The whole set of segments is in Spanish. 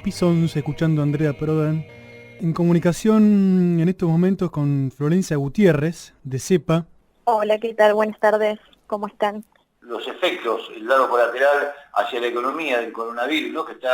piso 11, escuchando a Andrea Prodan. En comunicación en estos momentos con Florencia Gutiérrez, de CEPA. Hola, ¿qué tal? Buenas tardes, ¿cómo están? Los efectos, el lado colateral hacia la economía del coronavirus, ¿no? Que está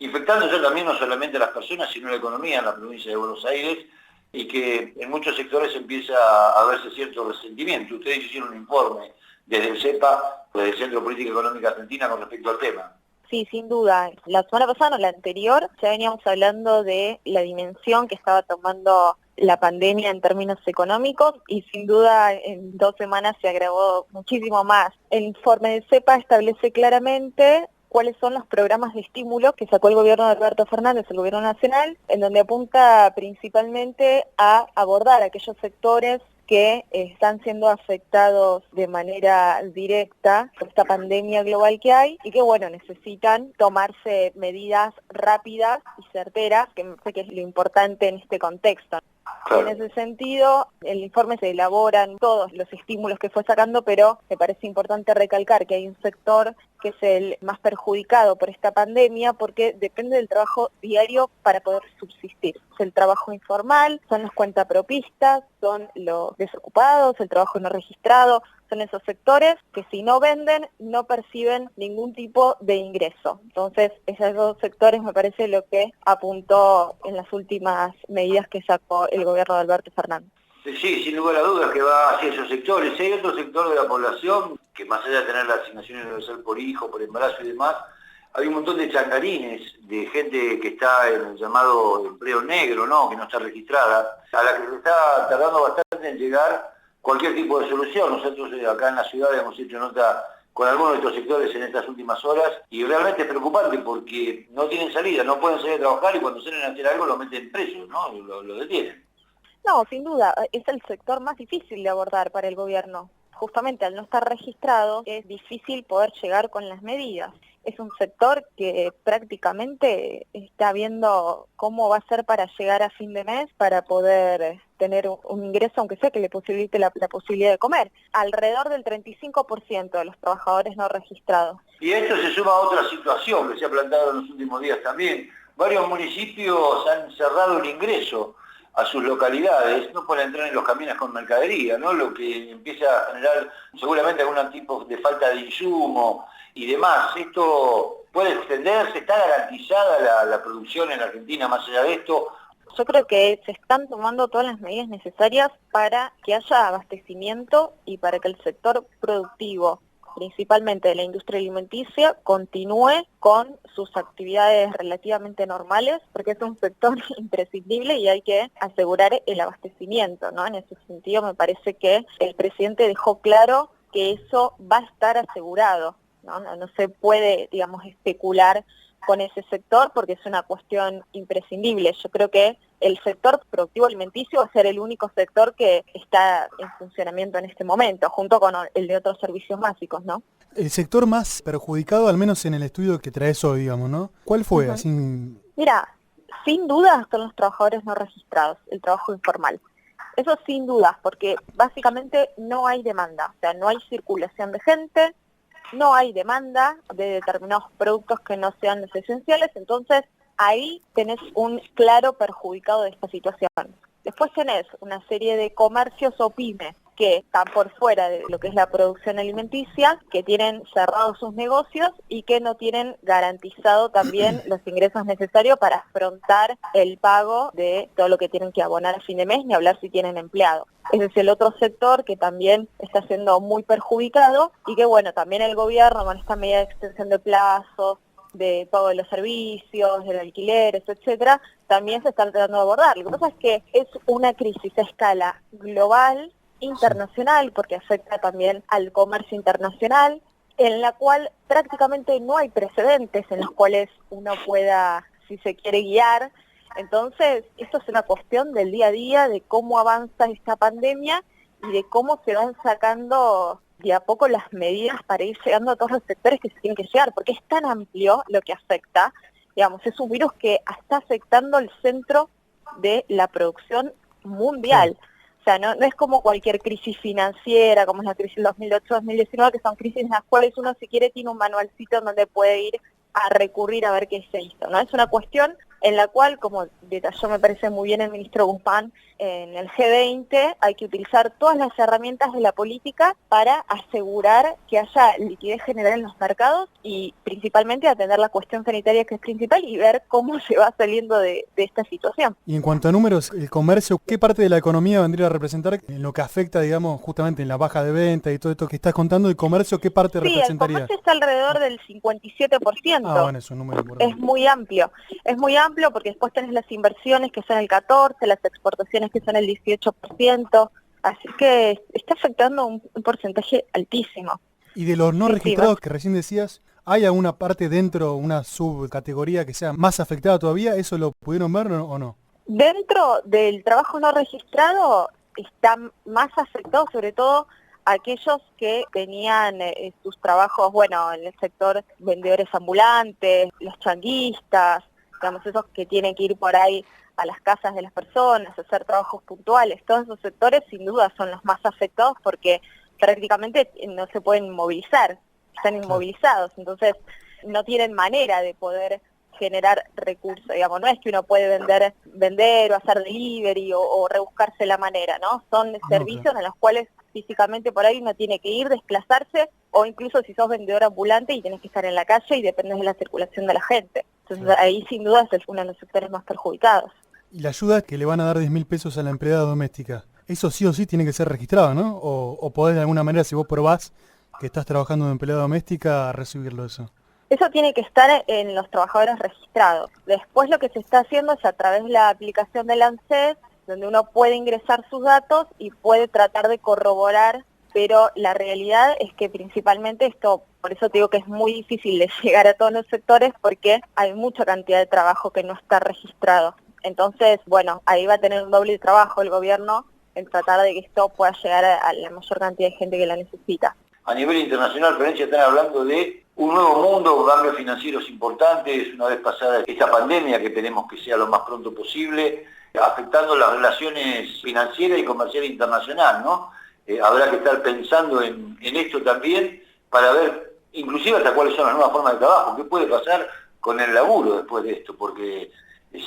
infectando ya también no solamente a las personas, sino a la economía en la provincia de Buenos Aires, y que en muchos sectores empieza a verse cierto resentimiento. Ustedes hicieron un informe desde el CEPA, desde el Centro de Política Económica Argentina, con respecto al tema. Sí, sin duda. La semana pasada, no, la anterior, ya veníamos hablando de la dimensión que estaba tomando la pandemia en términos económicos y sin duda en 2 semanas se agravó muchísimo más. El informe de CEPA establece claramente cuáles son los programas de estímulo que sacó el gobierno de Alberto Fernández, el gobierno nacional, en donde apunta principalmente a abordar aquellos sectores que están siendo afectados de manera directa por esta pandemia global que hay y que, bueno, necesitan tomarse medidas rápidas y certeras, que me parece que es lo importante en este contexto. Claro. En ese sentido, el informe se elaboran todos los estímulos que fue sacando, pero me parece importante recalcar que hay un sector que es el más perjudicado por esta pandemia porque depende del trabajo diario para poder subsistir. Es el trabajo informal, son los cuentapropistas, son los desocupados, el trabajo no registrado, son esos sectores que si no venden no perciben ningún tipo de ingreso. Entonces, esos dos sectores me parece lo que apuntó en las últimas medidas que sacó el gobierno de Alberto Fernández. Sí, sin lugar a dudas que va hacia esos sectores. Hay otro sector de la población que, más allá de tener la asignación universal por hijo, por embarazo y demás, hay un montón de changarines, de gente que está en el llamado empleo negro, ¿no? Que no está registrada, a la que se está tardando bastante en llegar cualquier tipo de solución. Nosotros acá en la ciudad hemos hecho nota con algunos de estos sectores en estas últimas horas y realmente es preocupante porque no tienen salida, no pueden salir a trabajar y cuando salen a hacer algo lo meten preso, ¿no? Lo detienen. No, sin duda, es el sector más difícil de abordar para el gobierno. Justamente al no estar registrado es difícil poder llegar con las medidas. Es un sector que prácticamente está viendo cómo va a ser para llegar a fin de mes para poder tener un ingreso, aunque sea que le posibilite la posibilidad de comer. Alrededor del 35% de los trabajadores no registrados. Y a esto se suma otra situación que se ha planteado en los últimos días también. Varios municipios han cerrado el ingreso a sus localidades, no pueden entrar en los camiones con mercadería, ¿no? Lo que empieza a generar seguramente algún tipo de falta de insumo y demás. Esto puede extenderse, está garantizada la producción en Argentina más allá de esto. Yo creo que se están tomando todas las medidas necesarias para que haya abastecimiento y para que el sector productivo, principalmente de la industria alimenticia, continúe con sus actividades relativamente normales, porque es un sector imprescindible y hay que asegurar el abastecimiento, ¿no? En ese sentido me parece que el presidente dejó claro que eso va a estar asegurado, ¿no? No se puede, digamos, especular con ese sector porque es una cuestión imprescindible. Yo creo que el sector productivo alimenticio va a ser el único sector que está en funcionamiento en este momento, junto con el de otros servicios básicos, ¿no? El sector más perjudicado, al menos en el estudio que traes hoy, digamos, ¿no? ¿Cuál fue? Así... Mira, sin duda son los trabajadores no registrados, el trabajo informal. Eso sin duda, porque básicamente no hay demanda, o sea, no hay circulación de gente, no hay demanda de determinados productos que no sean los esenciales, entonces ahí tenés un claro perjudicado de esta situación. Después tenés una serie de comercios o pymes que están por fuera de lo que es la producción alimenticia, que tienen cerrados sus negocios y que no tienen garantizado también los ingresos necesarios para afrontar el pago de todo lo que tienen que abonar a fin de mes, ni hablar si tienen empleados. Ese es el otro sector que también está siendo muy perjudicado y que, bueno, también el gobierno con esta medida de extensión de plazos, de pago de los servicios, del alquiler, etcétera, también se están tratando de abordar. Lo que pasa es que es una crisis a escala global, internacional, porque afecta también al comercio internacional, en la cual prácticamente no hay precedentes en los cuales uno pueda, si se quiere, guiar. Entonces, esto es una cuestión del día a día, de cómo avanza esta pandemia y de cómo se van sacando de a poco las medidas para ir llegando a todos los sectores que se tienen que llegar, porque es tan amplio lo que afecta, digamos, es un virus que está afectando el centro de la producción mundial. Sí. O sea, no es como cualquier crisis financiera, como es la crisis del 2008-2019, que son crisis en las cuales uno, si quiere, tiene un manualcito en donde puede ir a recurrir a ver qué se hizo, ¿no? Es una cuestión en la cual, como detalló me parece muy bien el ministro Guzmán, en el G20 hay que utilizar todas las herramientas de la política para asegurar que haya liquidez general en los mercados y principalmente atender la cuestión sanitaria que es principal y ver cómo se va saliendo de esta situación. Y en cuanto a números, el comercio, ¿qué parte de la economía vendría a representar en lo que afecta, digamos, justamente en la baja de venta y todo esto que estás contando? ¿El comercio qué parte Sí, el representaría? comercio está alrededor del 57%. Ah, bueno, es un número importante. Es muy amplio porque después tenés las inversiones que son el 14%, las exportaciones que son el 18%, así que está afectando un porcentaje altísimo. Y de los no Sí, registrados que recién decías, ¿hay alguna parte dentro, una subcategoría que sea más afectada todavía? ¿Eso lo pudieron ver o no? Dentro del trabajo no registrado están más afectados sobre todo aquellos que tenían sus trabajos, bueno, en el sector vendedores ambulantes, los changuistas, digamos, esos que tienen que ir por ahí a las casas de las personas, hacer trabajos puntuales. Todos esos sectores sin duda son los más afectados porque prácticamente no se pueden movilizar, están inmovilizados, entonces no tienen manera de poder generar recursos, digamos, no es que uno puede vender o hacer delivery o rebuscarse la manera, ¿no? Son servicios en los cuales físicamente por ahí uno tiene que ir, desplazarse, o incluso si sos vendedor ambulante y tenés que estar en la calle y dependes de la circulación de la gente. Entonces ahí sin duda es uno de los sectores más perjudicados. Y la ayuda que le van a dar 10.000 pesos a la empleada doméstica, eso sí o sí tiene que ser registrado, ¿no? O podés de alguna manera, si vos probás que estás trabajando de empleada doméstica, recibirlo eso. Eso tiene que estar en los trabajadores registrados. Después lo que se está haciendo es a través de la aplicación del ANSES, donde uno puede ingresar sus datos y puede tratar de corroborar, pero la realidad es que principalmente esto, por eso te digo que es muy difícil de llegar a todos los sectores porque hay mucha cantidad de trabajo que no está registrado. Entonces, bueno, ahí va a tener un doble trabajo el gobierno en tratar de que esto pueda llegar a la mayor cantidad de gente que la necesita. A nivel internacional, Florencia, están hablando de un nuevo mundo, cambios financieros importantes, una vez pasada esta pandemia, que esperemos que sea lo más pronto posible, afectando las relaciones financieras y comerciales internacionales, ¿no? Habrá que estar pensando en esto también para ver, inclusive hasta cuáles son las nuevas formas de trabajo, qué puede pasar con el laburo después de esto, porque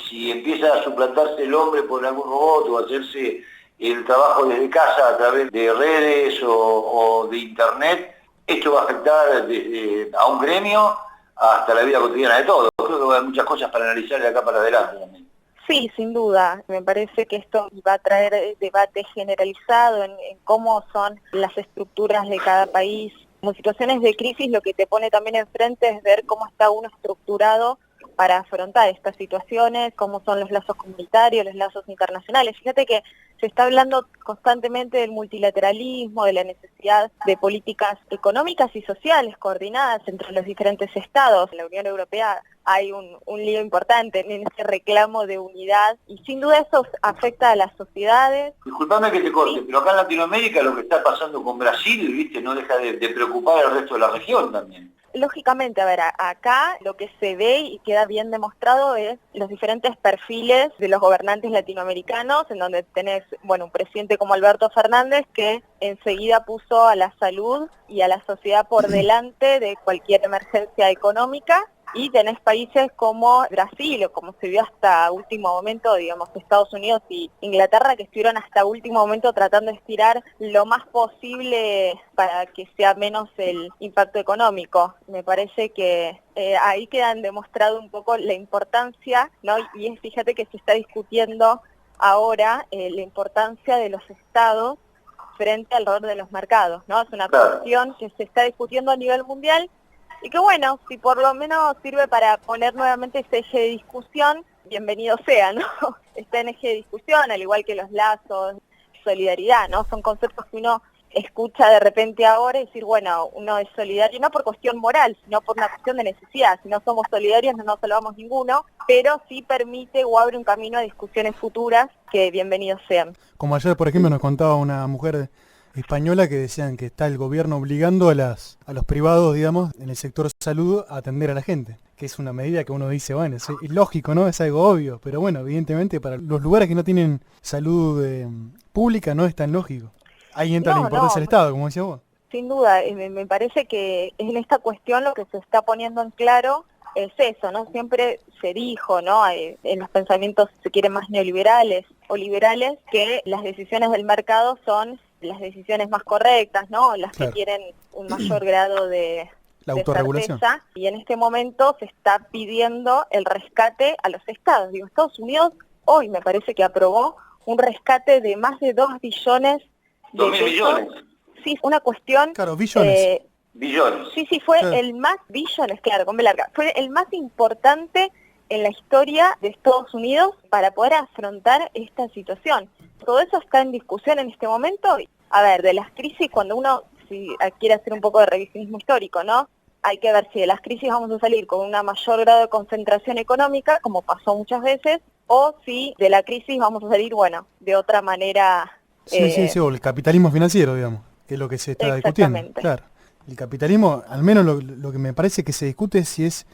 si empieza a suplantarse el hombre por algún robot o hacerse el trabajo desde casa a través de redes o de internet, esto va a afectar desde a un gremio hasta la vida cotidiana de todos. Creo que va a haber muchas cosas para analizar de acá para adelante también. Sí, sin duda. Me parece que esto va a traer debate generalizado en cómo son las estructuras de cada país. En situaciones de crisis lo que te pone también enfrente es ver cómo está uno estructurado para afrontar estas situaciones, cómo son los lazos comunitarios, los lazos internacionales. Fíjate que se está hablando constantemente del multilateralismo, de la necesidad de políticas económicas y sociales coordinadas entre los diferentes estados. En la Unión Europea hay un lío importante en ese reclamo de unidad y sin duda eso afecta a las sociedades. Disculpame que te corte, ¿Sí? pero acá en Latinoamérica lo que está pasando con Brasil, viste, no deja de preocupar al resto de la región también. Lógicamente, a ver, acá lo que se ve y queda bien demostrado es los diferentes perfiles de los gobernantes latinoamericanos, en donde tenés, bueno, un presidente como Alberto Fernández que enseguida puso a la salud y a la sociedad por delante de cualquier emergencia económica, y tenés países como Brasil, o como se vio hasta último momento, digamos, Estados Unidos y Inglaterra, que estuvieron hasta último momento tratando de estirar lo más posible para que sea menos el impacto económico. Me parece que ahí quedan demostrado un poco la importancia, ¿no? Y fíjate que se está discutiendo ahora la importancia de los estados frente al rol de los mercados, ¿no? Es una cuestión que se está discutiendo a nivel mundial. Y que bueno, si por lo menos sirve para poner nuevamente ese eje de discusión, bienvenido sea, ¿no? Está en eje de discusión, al igual que los lazos, solidaridad, ¿no? Son conceptos que uno escucha de repente ahora y decir, bueno, uno es solidario no por cuestión moral, sino por una cuestión de necesidad. Si no somos solidarios no nos salvamos ninguno, pero sí permite o abre un camino a discusiones futuras que bienvenidos sean. Como ayer, por ejemplo, nos contaba una mujer española que decían que está el gobierno obligando a los privados, digamos, en el sector salud a atender a la gente, que es una medida que uno dice, bueno, es lógico, ¿no? Es algo obvio, pero bueno, evidentemente para los lugares que no tienen salud pública no es tan lógico. Ahí entra la importancia del Estado, como decía vos. Sin duda, me parece que es en esta cuestión lo que se está poniendo en claro es eso, ¿no? Siempre se dijo, ¿no? En los pensamientos, si se quieren, más neoliberales o liberales, que las decisiones del mercado son las decisiones más correctas, ¿no? Las que tienen un mayor grado de autorregulación. certeza, y en este momento se está pidiendo el rescate a los estados. Digo, Estados Unidos hoy me parece que aprobó un rescate de más de 2 billones de 2.000 billones. Sí, una cuestión... Claro, billones. Billones. Sí, fue el más, billones, claro, con B larga, fue el más importante en la historia de Estados Unidos para poder afrontar esta situación. Todo eso está en discusión en este momento. A ver, de las crisis, cuando uno quiere hacer un poco de revisionismo histórico, ¿no? Hay que ver si de las crisis vamos a salir con una mayor grado de concentración económica, como pasó muchas veces, o si de la crisis vamos a salir, bueno, de otra manera. Sí, o el capitalismo financiero, digamos, que es lo que se está discutiendo. Claro. El capitalismo, al menos lo que me parece que se discute es si es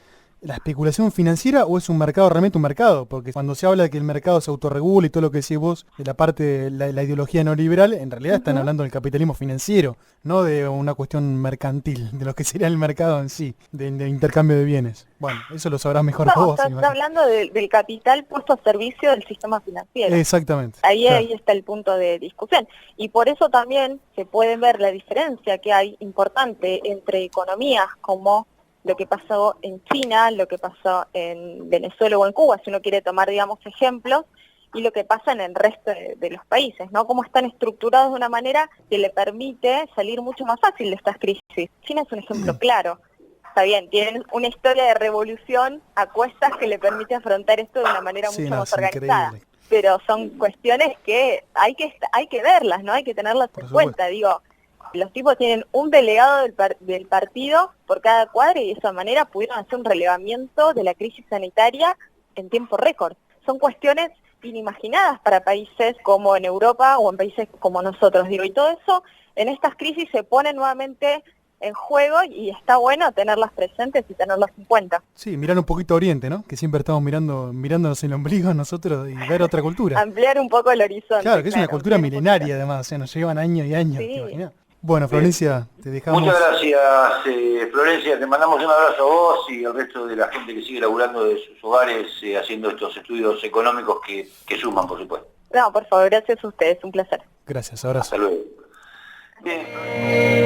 la especulación financiera o es un mercado realmente un mercado, porque cuando se habla de que el mercado se autorregula y todo lo que decís vos de la parte de la ideología neoliberal, en realidad están hablando del capitalismo financiero, no de una cuestión mercantil, de lo que sería el mercado en sí, de intercambio de bienes. Bueno, eso lo sabrás mejor vos. Está hablando del capital puesto a servicio del sistema financiero. Exactamente. Ahí está el punto de discusión. Y por eso también se puede ver la diferencia que hay importante entre economías como lo que pasó en China, lo que pasó en Venezuela o en Cuba, si uno quiere tomar, digamos, ejemplos, y lo que pasa en el resto de los países, ¿no? Cómo están estructurados de una manera que le permite salir mucho más fácil de estas crisis. China es un ejemplo claro. Está bien, tienen una historia de revolución a cuestas que le permite afrontar esto de una manera mucho más organizada. Increíble. Pero son cuestiones que hay que verlas, ¿no? Hay que tenerlas en cuenta, digo. Los tipos tienen un delegado del partido por cada cuadra y de esa manera pudieron hacer un relevamiento de la crisis sanitaria en tiempo récord. Son cuestiones inimaginadas para países como en Europa o en países como nosotros, digo, y todo eso en estas crisis se pone nuevamente en juego y está bueno tenerlas presentes y tenerlas en cuenta. Sí, mirar un poquito a Oriente, ¿no? Que siempre estamos mirándonos el ombligo nosotros y ver otra cultura. Ampliar un poco el horizonte. Claro, que es una cultura milenaria además, o sea, nos llevan años y años, ¿te imaginas? Bueno, Florencia, te dejamos... Muchas gracias, Florencia. Te mandamos un abrazo a vos y al resto de la gente que sigue laburando de sus hogares, haciendo estos estudios económicos que suman, por supuesto. No, por favor, gracias a ustedes, un placer. Gracias, abrazo. Hasta luego. Bien.